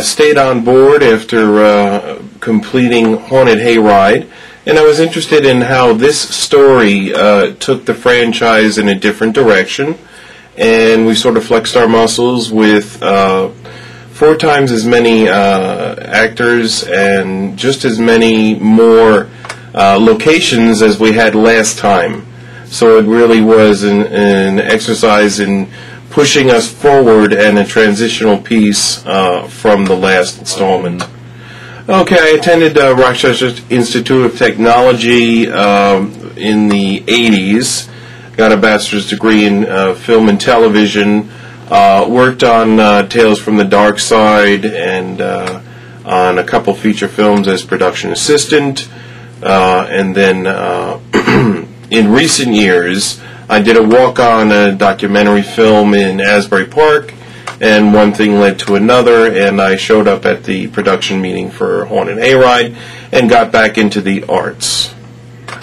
stayed on board after completing Haunted Hayride, and I was interested in how this story took the franchise in a different direction, and we sort of flexed our muscles with 4 times as many actors and just as many more locations as we had last time. So it really was an exercise in pushing us forward and a transitional piece from the last installment. Okay, I attended Rochester Institute of Technology in the 80s, got a bachelor's degree in film and television, worked on Tales from the Dark Side and on a couple feature films as production assistant, and then in recent years I did a walk-on a documentary film in Asbury Park, and one thing led to another, and I showed up at the production meeting for Haunted Hayride and got back into the arts.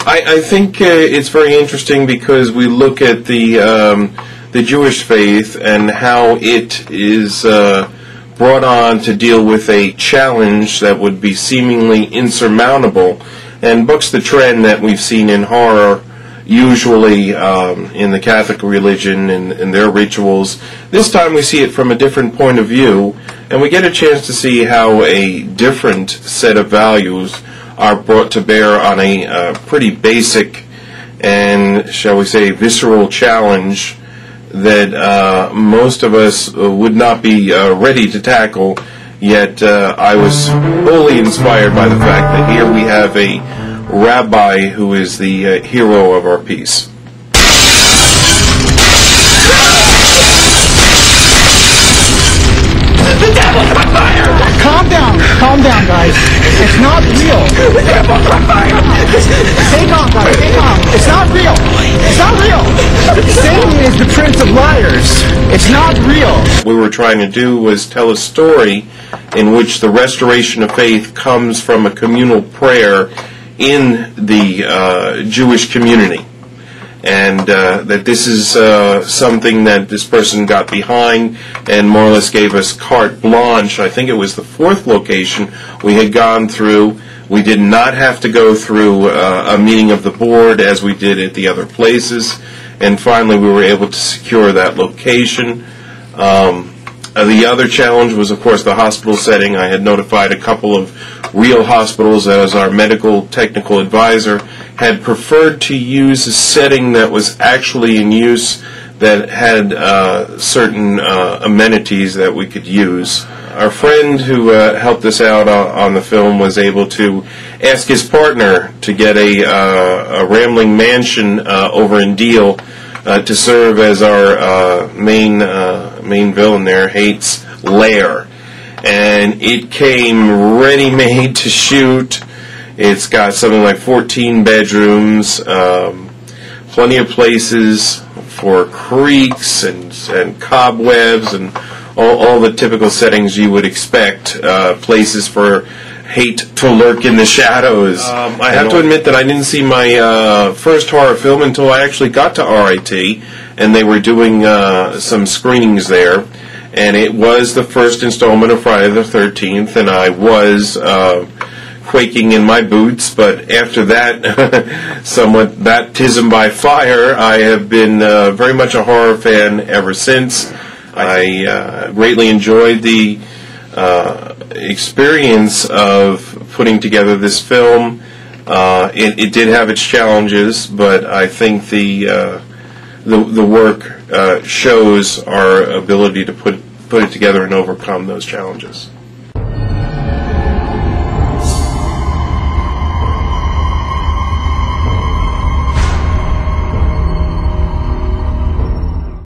I think it's very interesting because we look at the Jewish faith and how it is brought on to deal with a challenge that would be seemingly insurmountable, and bucks the trend that we've seen in horror, usually in the Catholic religion and their rituals. This time we see it from a different point of view, and we get a chance to see how a different set of values are brought to bear on a pretty basic and, shall we say, visceral challenge that most of us would not be ready to tackle, yet I was wholly inspired by the fact that here we have a rabbi who is the hero of our piece. The devil's on fire! Calm down, guys. It's not real. The devil's on fire! Stay calm, guys. Stay calm. It's not real. It's not real. Satan is the prince of liars. It's not real. What we were trying to do was tell a story in which the restoration of faith comes from a communal prayer in the Jewish community, and that this is something that this person got behind and more or less gave us carte blanche. I think it was the 4th location we had gone through. We did not have to go through a meeting of the board as we did at the other places, and finally we were able to secure that location. The other challenge was, of course, the hospital setting. I had notified a couple of real hospitals as our medical technical advisor had preferred to use a setting that was actually in use that had certain amenities that we could use. Our friend who helped us out on the film was able to ask his partner to get a rambling mansion over in Deal to serve as our main villain there, Hate's lair. And it came ready-made to shoot. It's got something like 14 bedrooms, plenty of places for creaks and cobwebs and all the typical settings you would expect, places for hate to lurk in the shadows. I have to admit that I didn't see my first horror film until I actually got to RIT, and they were doing some screenings there. And it was the first installment of Friday the 13th, and I was quaking in my boots. But after that, somewhat baptism by fire, I have been very much a horror fan ever since. I greatly enjoyed the experience of putting together this film. It did have its challenges, but I think the work shows our ability to put it together and overcome those challenges.